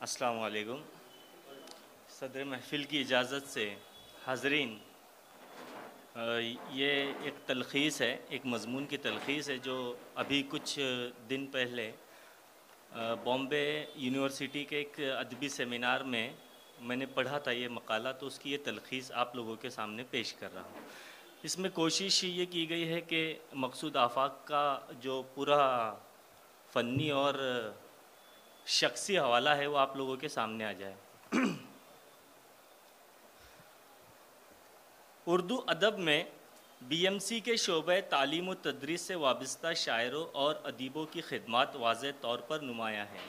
अस्सलाम वालेकुम। सदर महफ़िल की इजाज़त से हाज़रीन, ये एक तलख़ीस है, एक मज़मून की तलख़ीस है जो अभी कुछ दिन पहले बॉम्बे यूनिवर्सिटी के एक अदबी सेमिनार में मैंने पढ़ा था ये मकाला, तो उसकी ये तलख़ीस आप लोगों के सामने पेश कर रहा हूँ। इसमें कोशिश ये की गई है कि मक़सूद आफ़ाक़ का जो पूरा फ़न्नी और शख्सी हवाला है वो आप लोगों के सामने आ जाए। उर्दू अदब में बीएमसी के शोबे तालीम व तदरीस से वाबस्ता शायरों और अदीबों की खिदमत वाज़ेह तौर पर नुमायाँ हैं।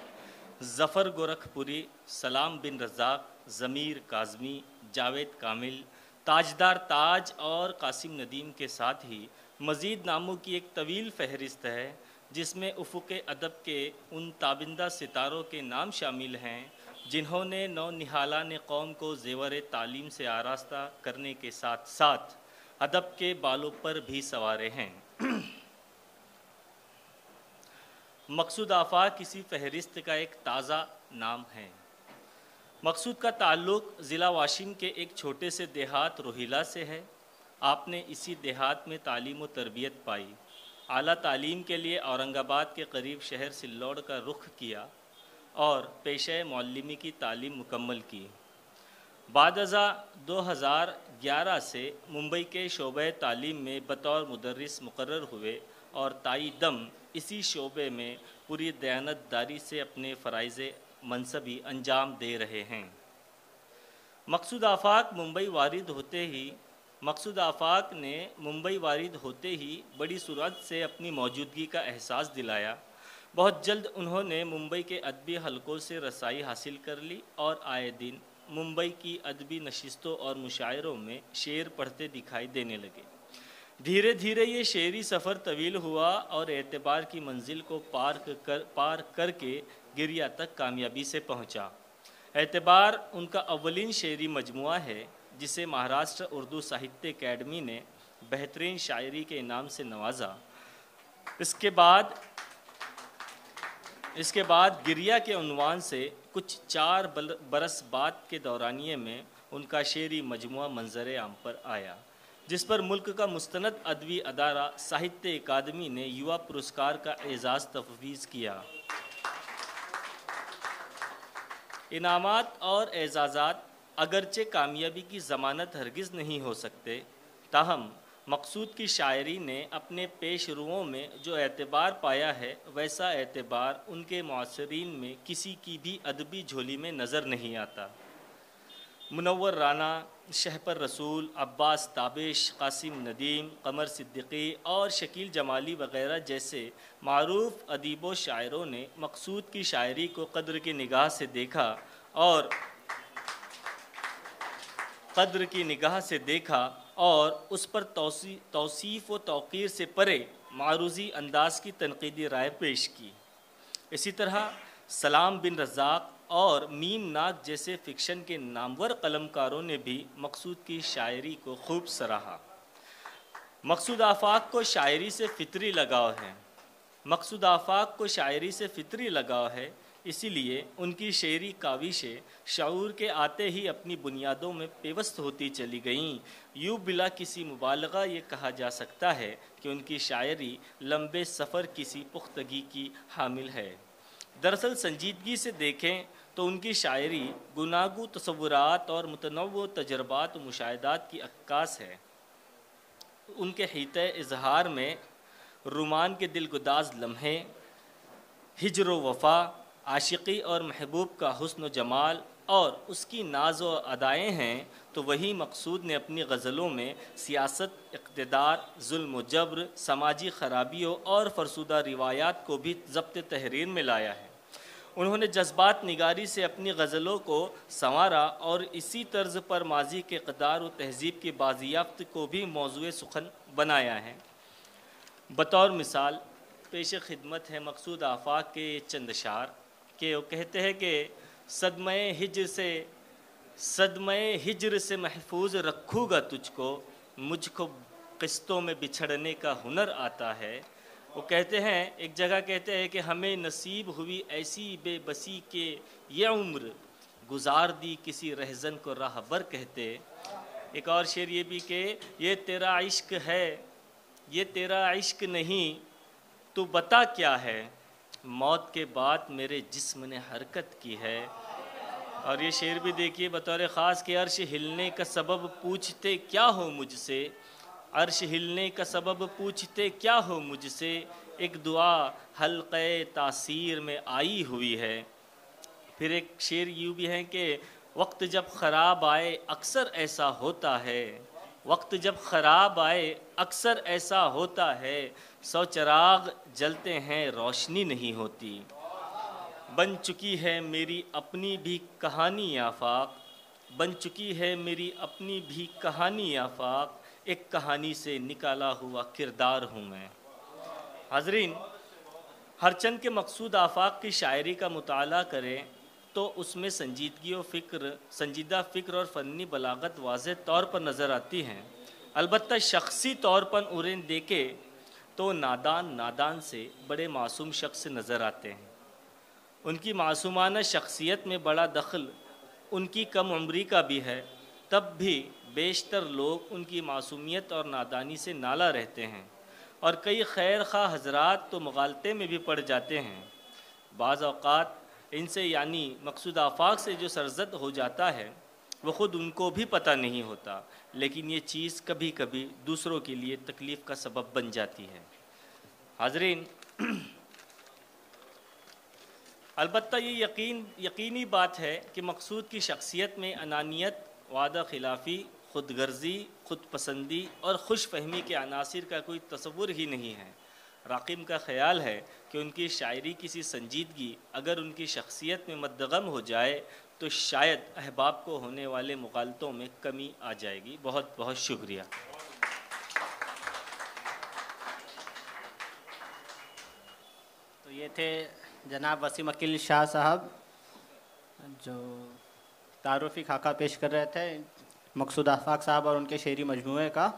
ज़फ़र गोरखपुरी, सलाम बिन रज़ाक, ज़मीर काज़मी, जावेद कामिल, ताजदार ताज और कासिम नदीम के साथ ही मज़ीद नामों की एक तवील फ़हरिस्त है, जिसमें उफ़ुक़ अदब के उन ताबिंदा सितारों के नाम शामिल हैं जिन्होंने नौ निहालान कौम को ज़ेवर तालीम से आरास्ता करने के साथ साथ अदब के बालों पर भी सवारे हैं। मक़सूद आफ़ाक़ किसी फ़हरिस्त का एक ताज़ा नाम है। मक़सूद का ताल्लुक़ ज़िला वाशिम के एक छोटे से देहात रोहिला से है। आपने इसी देहात में तालीम व तरबियत पाई। आला तालीम के लिए औरंगाबाद के करीब शहर सिल्लोड़ का रुख किया और पेशे मौल्लिमी की तालीम मुकम्मल की। बादअज़ा 2011 से मुंबई के शोबे तालीम में बतौर मुदर्रिस मुकर्रर हुए और ताई दम इसी शोबे में पूरी दयानतदारी से अपने फ़राइज़ मनसबी अंजाम दे रहे हैं। मक़सूद आफ़ाक़ ने मुंबई वारिद होते ही बड़ी सुरअत से अपनी मौजूदगी का एहसास दिलाया। बहुत जल्द उन्होंने मुंबई के अदबी हलकों से रसाई हासिल कर ली और आए दिन मुंबई की अदबी नशिस्तों और मुशायरों में शेर पढ़ते दिखाई देने लगे। धीरे धीरे ये शेरी सफ़र तवील हुआ और एतबार की मंजिल को पार करके गिरिया तक कामयाबी से पहुंचा। एतबार उनका अव्वलीन शेरी मजमुआ है जिसे महाराष्ट्र उर्दू साहित्य अकेडमी ने बेहतरीन शायरी के इनाम से नवाजा। इसके बाद गिरिया के उन्वान से कुछ 4 बरस बाद के दौरानिए में उनका शेरी मजमुआ मंजर आम पर आया, जिस पर मुल्क का मुस्तनद अदबी अदारा साहित्य अकादमी ने युवा पुरस्कार का एजाज़ तफवीज़ किया। इनामात और एजाज़ात अगरचे कामयाबी की ज़मानत हरगिज़ नहीं हो सकते, ताहम मक़सूद की शायरी ने अपने पेशरुओं में जो एतबार पाया है वैसा एतबार उनके मुआसरीन में किसी की भी अदबी झोली में नज़र नहीं आता। मुनव्वर राना, शहपर रसूल, अब्बास ताबिश, कासिम नदीम, कमर सिद्दीकी और शकील जमाली वग़ैरह जैसे मारूफ़ अदीबों शायरों ने मक़सूद की शायरी को क़द्र की निगाह से देखा और उस पर तौसीफ़ व तौक़ीर से परे मारूज़ी अंदाज़ की तनक़ीदी राय पेश की। इसी तरह सलाम बिन रज़ाक और मीम नाग जैसे फ़िक्शन के नामवर कलमकारों ने भी मक़सूद की शायरी को खूब सराहा। मक़सूद आफ़ाक़ को शायरी से फ़ितरी लगाव है, इसीलिए उनकी शेरी काविशें शऊर के आते ही अपनी बुनियादों में पेवस्त होती चली गईं। यूँ बिला किसी मुबालगा ये कहा जा सकता है कि उनकी शायरी लंबे सफ़र किसी पुख्तगी की हामिल है। दरअसल संजीदगी से देखें तो उनकी शायरी गुनागू तसव्वुरात और मुतनव्वो तजर्बात व मुशाहिदात की अक्कास है। उनके हिते इजहार में रुमान के दिलगुदाज लम्हे, हिज्र व वफ़ा, आशिकी और महबूब का हुस्न व जमाल और उसकी नाज व अदाएँ हैं, तो वही मक़सूद ने अपनी गज़लों में सियासत, इक़्तिदार, ज़ुल्म व जब्र, समाजी खराबियों और फरसुदा रिवायात को भी ज़ब्त तहरीर में लाया है। उन्होंने जज्बात निगारी से अपनी गज़लों को संवारा और इसी तर्ज़ पर माजी के क़दार व तहज़ीब की बाज़ियाफ़्त को भी मौज़ूए सुख़न बनाया है। बतौर मिसाल पेश खिदमत है मक़सूद आफ़ाक़ के चंद अशार के वो कहते हैं कि सदमे हिज्र से महफूज रखूँगा तुझको, मुझको क़िस्तों में बिछड़ने का हुनर आता है। वो कहते हैं, एक जगह कहते हैं कि हमें नसीब हुई ऐसी बेबसी के ये उम्र गुजार दी किसी रहज़न को राहबर कहते। एक और शेर ये भी कि ये तेरा इश्क है, ये तेरा इश्क नहीं, तू बता क्या है, मौत के बाद मेरे जिस्म ने हरकत की है। और ये शेर भी देखिए बतौर ख़ास कि अर्श हिलने का सबब पूछते क्या हो मुझसे, अर्श हिलने का सबब पूछते क्या हो मुझसे, एक दुआ हल्क़े तासीर में आई हुई है। फिर एक शेर यूँ भी है कि वक्त जब ख़राब आए अक्सर ऐसा होता है, वक्त जब ख़राब आए अक्सर ऐसा होता है, 100 चिराग जलते हैं रोशनी नहीं होती। बन चुकी है मेरी अपनी भी कहानी आफाक, बन चुकी है मेरी अपनी भी कहानी आफाक, एक कहानी से निकाला हुआ किरदार हूँ मैं। हाज़रीन, हरचंद के मकसूद आफाक की शायरी का मुताला करें तो उसमें संजीदा फ़िक्र और फ़नी बलागत वाज़ेह तौर पर नज़र आती हैं। अलबत्ता शख्सी तौर पर उन्हें देखे तो नादान से बड़े मासूम शख्स नज़र आते हैं। उनकी मासूमाना शख्सियत में बड़ा दखल उनकी कम उम्री का भी है, तब भी बेशतर लोग उनकी मासूमियत और नादानी से नाला रहते हैं और कई खैर खा हजरात तो मुगालते में भी पड़ जाते हैं। बाज़ औक़ात इनसे यानी मकसूद आफाक से जो सरजद हो जाता है वो ख़ुद उनको भी पता नहीं होता, लेकिन ये चीज़ कभी कभी दूसरों के लिए तकलीफ़ का सबब बन जाती है। हाज़रीन, अलबत्ता ये यकीनी बात है कि मकसूद की शख्सियत में अनानियत, वादा खिलाफ़ी, ख़ुद गर्ज़ी, ख़ुद पसंदी और खुश फहमी के अनासिर का कोई तसव्वुर ही नहीं है। राक़िम का ख़याल है कि उनकी शायरी किसी संजीदगी अगर उनकी शख्सियत में मद्दगम हो जाए तो शायद अहबाब को होने वाले मुगालतों में कमी आ जाएगी। बहुत बहुत शुक्रिया। तो ये थे जनाब वसीम अकील शाह साहब जो तारुफ़ी खाका पेश कर रहे थे मकसूद आफाक साहब और उनके शेरी मजमूए का।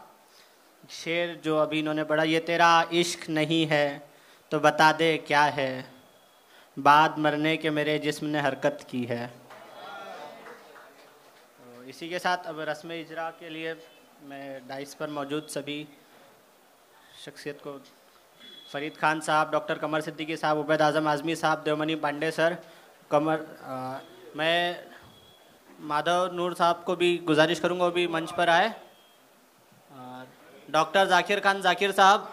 शेर जो अभी इन्होंने पढ़ा, ये तेरा इश्क नहीं है तो बता दे क्या है, बाद मरने के मेरे जिस्म ने हरकत की है। तो इसी के साथ अब रस्म इजरा के लिए मैं डाइस पर मौजूद सभी शख्सियत को, फ़रीद खान साहब, डॉक्टर कमर सिद्दीकी साहब, उबैद आज़म आज़मी साहब, देवमनी पांडे सर, मैं माधव नूर साहब को भी गुजारिश करूँगा वो भी मंच पर आए, और डॉक्टर जाकिर खान जाकिर साहब,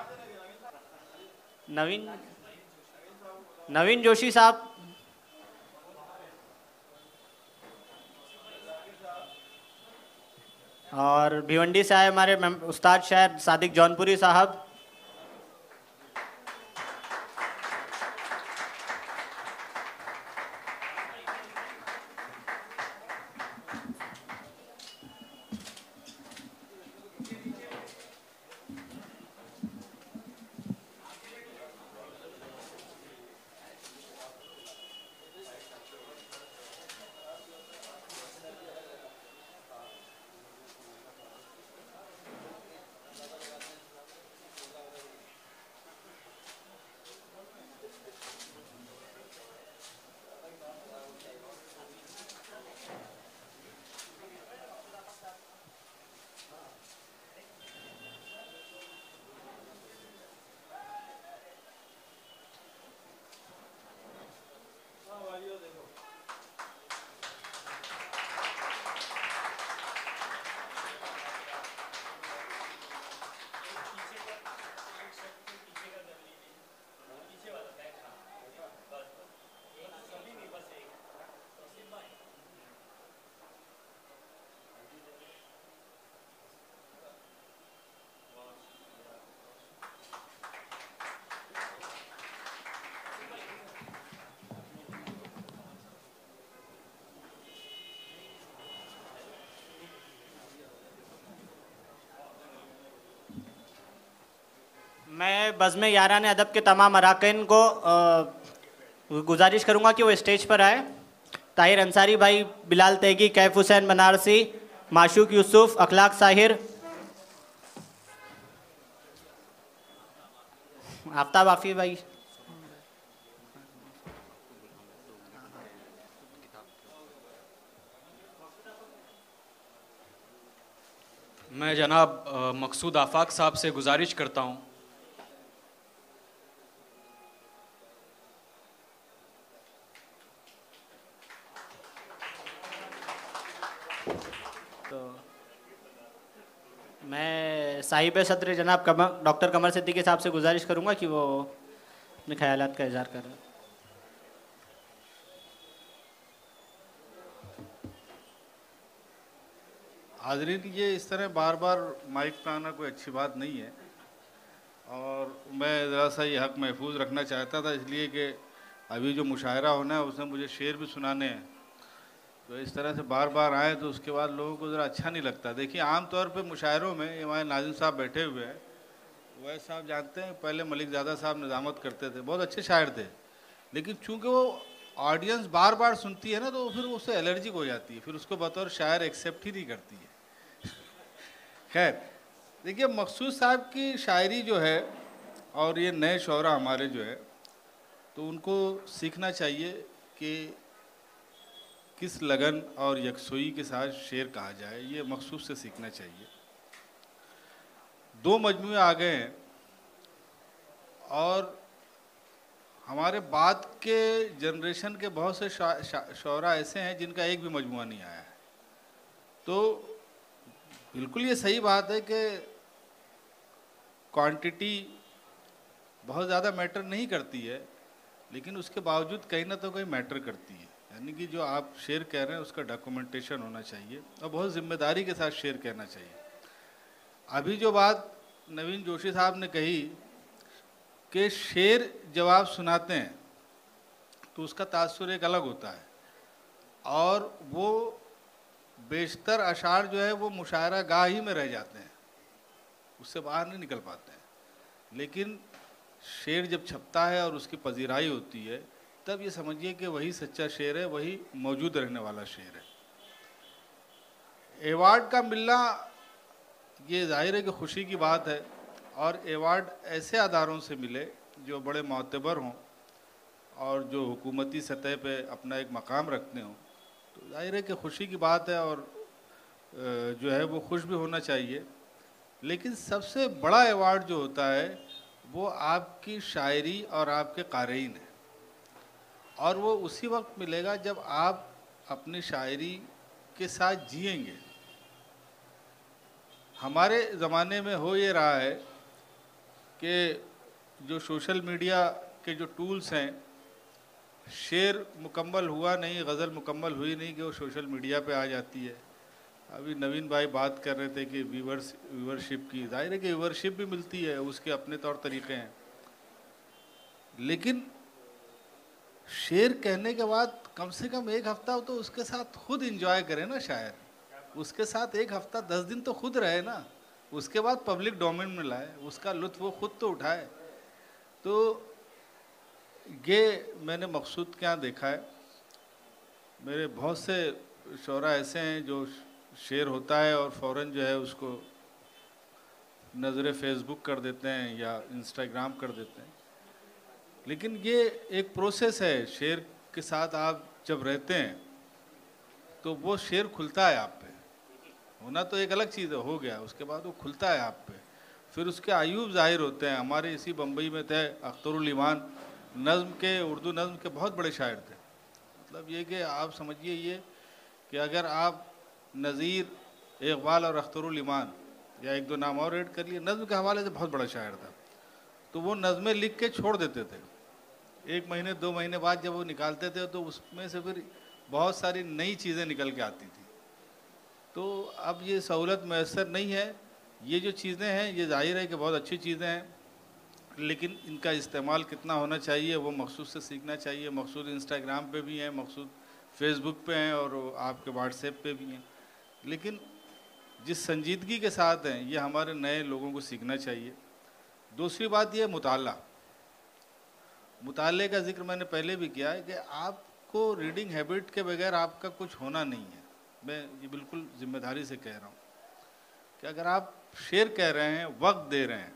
नवीन जोशी साहब, और भिवंडी से आए हमारे उस्ताद शायर सादिक जौनपुरी साहब। मैं बज़्म यारान अदब के तमाम अराकीन को गुजारिश करूँगा कि वो स्टेज पर आए। ताहिर अंसारी भाई, बिलाल तेगी, कैफ हुसैन बनारसी, माशूक यूसुफ, अखलाक साहिर, आफ्ताब आफी भाई। मैं जनाब मकसूद आफाक साहब से गुजारिश करता हूँ तो मैं साहिब सदर जनाब डॉक्टर कमर सिद्दीकी साहब से गुजारिश करूँगा कि वो अपने ख्यालात का इजहार करें। हाज़रीन, ये इस तरह बार बार माइक पे आना कोई अच्छी बात नहीं है, और मैं ज़रा सा ये हक़ महफूज रखना चाहता था, इसलिए कि अभी जो मुशायरा होना है उसमें मुझे शेर भी सुनाने हैं। तो इस तरह से बार बार आए तो उसके बाद लोगों को ज़रा अच्छा नहीं लगता। देखिए, आम तौर पे मुशायरों में ये हमारे नाज़िम साहब बैठे हुए हैं, वैसे साहब जानते हैं पहले मलिक ज़ादा साहब निज़ामत करते थे, बहुत अच्छे शायर थे, लेकिन चूँकि वो ऑडियंस बार बार सुनती है ना, तो फिर उससे एलर्जिक हो जाती है, फिर उसको बतौर शायर एक्सेप्ट ही नहीं करती है। खैर, देखिए, मकसूद साहब की शायरी जो है और ये नए शौरा हमारे जो है, तो उनको सीखना चाहिए कि किस लगन और यकसुई के साथ शेर कहा जाए, ये मकसूद से सीखना चाहिए। 2 मजमूए आ गए हैं और हमारे बाद के जनरेशन के बहुत से शौरा ऐसे हैं जिनका एक भी मजमुआ नहीं आया है। तो बिल्कुल ये सही बात है कि क्वांटिटी बहुत ज़्यादा मैटर नहीं करती है, लेकिन उसके बावजूद कहीं ना तो कहीं मैटर करती है। यानी कि जो आप शेर कह रहे हैं उसका डॉक्यूमेंटेशन होना चाहिए और बहुत ज़िम्मेदारी के साथ शेर कहना चाहिए। अभी जो बात नवीन जोशी साहब ने कही कि शेर जब आप सुनाते हैं तो उसका तासुर एक अलग होता है, और वो बेशतर अशार जो है वो मुशायरा गाह ही में रह जाते हैं, उससे बाहर नहीं निकल पाते हैं। लेकिन शेर जब छपता है और उसकी पजीराई होती है, तब ये समझिए कि वही सच्चा शेर है, वही मौजूद रहने वाला शेर है। एवार्ड का मिलना ये जाहिर है कि खुशी की बात है, और एवार्ड ऐसे अदारों से मिले जो बड़े मोतबर हों और जो हुकूमती सतह पे अपना एक मकाम रखते हों, तो जाहिर है कि खुशी की बात है, और जो है वो खुश भी होना चाहिए। लेकिन सबसे बड़ा एवार्ड जो होता है वो आपकी शायरी और आपके क़ारीन है, और वो उसी वक्त मिलेगा जब आप अपनी शायरी के साथ जिएंगे। हमारे ज़माने में हो ये रहा है कि जो सोशल मीडिया के जो टूल्स हैं, शेर मुकम्मल हुआ नहीं, गज़ल मुकम्मल हुई नहीं कि वो सोशल मीडिया पे आ जाती है। अभी नवीन भाई बात कर रहे थे कि व्यूवरशिप की, जाहिर है कि व्यूवरशिप भी मिलती है, उसके अपने तौर तरीक़े हैं, लेकिन शेर कहने के बाद कम से कम एक हफ़्ता तो उसके साथ खुद इंजॉय करें ना शायर, उसके साथ एक हफ़्ता 10 दिन तो खुद रहे ना, उसके बाद पब्लिक डोमेन में लाए, उसका लुत्फ़ वो खुद तो उठाए। तो ये मैंने मकसूद क्या देखा है, मेरे बहुत से शौरा ऐसे हैं जो शेर होता है और फ़ौरन जो है उसको नज़र फेसबुक कर देते हैं या इंस्टाग्राम कर देते हैं, लेकिन ये एक प्रोसेस है। शेर के साथ आप जब रहते हैं तो वो शेर खुलता है आप पे, होना तो एक अलग चीज़ है, हो गया, उसके बाद वो खुलता है आप पे, फिर उसके आयूब ज़ाहिर होते हैं। हमारे इसी बम्बई में थे अख्तरुल ईमान, नज़्म के, उर्दू नज़्म के बहुत बड़े शायर थे। मतलब ये कि आप समझिए ये कि अगर आप नज़ीर, इकबाल और अख्तरुल ईमान या एक दो नाम और ऐड कर लिए, नज़्म के हवाले से बहुत बड़ा शायर था, तो वो नज़में लिख के छोड़ देते थे। 1 महीने 2 महीने बाद जब वो निकालते थे तो उसमें से फिर बहुत सारी नई चीज़ें निकल के आती थी। तो अब ये सहूलत मैसर नहीं है। ये जो चीज़ें हैं ये ज़ाहिर है कि बहुत अच्छी चीज़ें हैं, लेकिन इनका इस्तेमाल कितना होना चाहिए वो मकसूद से सीखना चाहिए। मकसूद इंस्टाग्राम पे भी हैं, मकसूद फेसबुक पे हैं और आपके व्हाट्सएप पे भी हैं, लेकिन जिस संजीदगी के साथ हैं ये हमारे नए लोगों को सीखना चाहिए। दूसरी बात ये मुताले का जिक्र मैंने पहले भी किया है कि आपको रीडिंग हैबिट के बगैर आपका कुछ होना नहीं है। मैं ये बिल्कुल ज़िम्मेदारी से कह रहा हूँ कि अगर आप शेर कह रहे हैं, वक्त दे रहे हैं,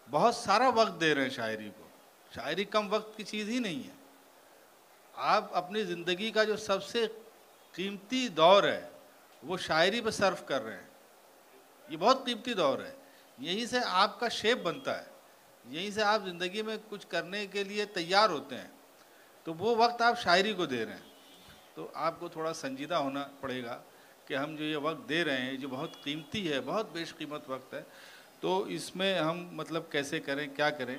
बहुत सारा वक्त दे रहे हैं शायरी को। शायरी कम वक्त की चीज़ ही नहीं है। आप अपनी ज़िंदगी का जो सबसे कीमती दौर है वो शायरी पे सर्फ कर रहे हैं। ये बहुत कीमती दौर है। यहीं से आपका शेप बनता है, यहीं से आप ज़िंदगी में कुछ करने के लिए तैयार होते हैं। तो वो वक्त आप शायरी को दे रहे हैं, तो आपको थोड़ा संजीदा होना पड़ेगा कि हम जो ये वक्त दे रहे हैं जो बहुत कीमती है, बहुत बेशकीमत वक्त है, तो इसमें हम मतलब कैसे करें, क्या करें।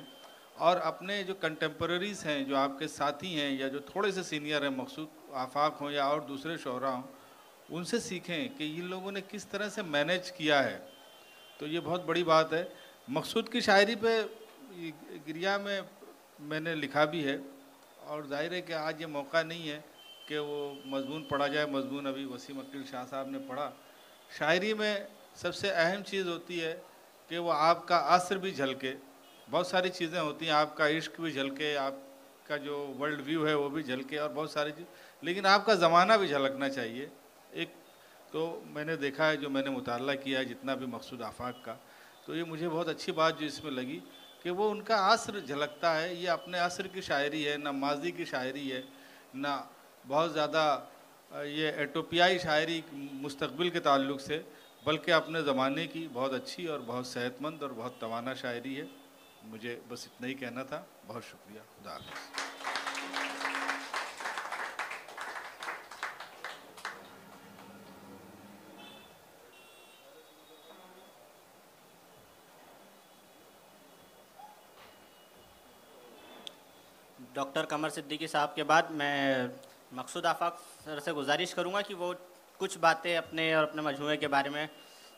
और अपने जो कंटेम्पररीज़ हैं, जो आपके साथी हैं या जो थोड़े से सीनियर हैं, मकसूद आफाक हों या और दूसरे शोरा हों, उनसे सीखें कि इन लोगों ने किस तरह से मैनेज किया है। तो ये बहुत बड़ी बात है। मकसूद की शायरी पे गिरिया में मैंने लिखा भी है, और जाहिर है कि आज ये मौका नहीं है कि वो मजमून पढ़ा जाए। मजमून अभी वसीम अकील शाह साहब ने पढ़ा। शायरी में सबसे अहम चीज़ होती है कि वो आपका असर भी झलके। बहुत सारी चीज़ें होती हैं, आपका इश्क भी झलके, आपका जो वर्ल्ड व्यू है वो भी झलके, और बहुत सारी चीज़, लेकिन आपका ज़माना भी झलकना चाहिए। एक तो मैंने देखा है, जो मैंने मुताला किया है जितना भी मकसूद आफाक का, तो ये मुझे बहुत अच्छी बात जो इसमें लगी कि वो उनका असर झलकता है। ये अपने असर की शायरी है, ना माजी की शायरी है, ना बहुत ज़्यादा ये एटोपियाई शायरी मुस्तकबिल के ताल्लुक़ से, बल्कि अपने ज़माने की बहुत अच्छी और बहुत सेहतमंद और बहुत तवाना शायरी है। मुझे बस इतना ही कहना था। बहुत शुक्रिया। खुदा हाफ़िज़। डॉक्टर कमर सिद्दीकी साहब के बाद मैं मकसूद आफाक सर से गुजारिश करूंगा कि वो कुछ बातें अपने और अपने मजमूए के बारे में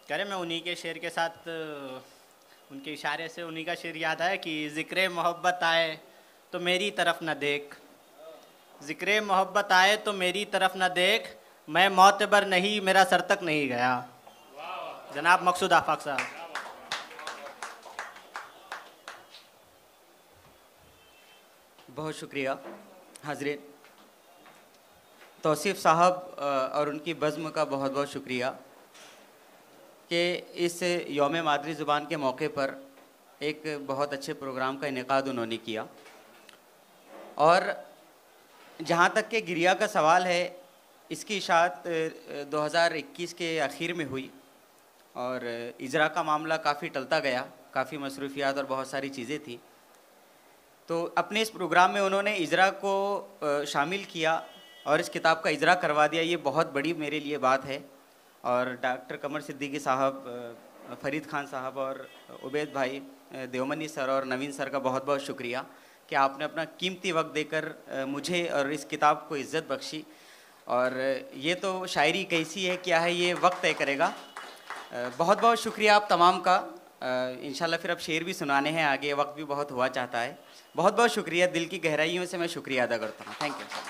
करें। मैं उन्हीं के शेर के साथ, उनके इशारे से उन्हीं का शेर याद आया कि ज़िक्र मोहब्बत आए तो मेरी तरफ न देख, ज़िक्र मोहब्बत आए तो मेरी तरफ न देख, मैं मोतबर नहीं, मेरा सर तक नहीं गया। जनाब मकसूद आफाक साहब। बहुत शुक्रिया हाज़रीन। तौसीफ़ साहब और उनकी बज़्म का बहुत बहुत शुक्रिया कि इस यौम मादरी ज़ुबान के मौके पर एक बहुत अच्छे प्रोग्राम का इनेकाद उन्होंने किया। और जहाँ तक के गिरिया का सवाल है, इसकी इशाअत 2021 के आखिर में हुई और इजरा का मामला काफ़ी टलता गया, काफ़ी मसरूफियात और बहुत सारी चीज़ें थी। तो अपने इस प्रोग्राम में उन्होंने इजरा को शामिल किया और इस किताब का इजरा करवा दिया। ये बहुत बड़ी मेरे लिए बात है। और डॉक्टर कमर सिद्दीकी साहब, फरीद खान साहब और उबैद भाई, देवमनी सर और नवीन सर का बहुत बहुत शुक्रिया कि आपने अपना कीमती वक्त देकर मुझे और इस किताब को इज़्ज़त बख्शी। और ये तो शायरी कैसी है, क्या है, ये वक्त तय करेगा। बहुत बहुत शुक्रिया आप तमाम का। इंशाल्लाह फिर अब शेर भी सुनाने हैं आगे, वक्त भी बहुत हुआ चाहता है। बहुत बहुत शुक्रिया, दिल की गहराइयों से मैं शुक्रिया अदा करता हूँ। Thank you.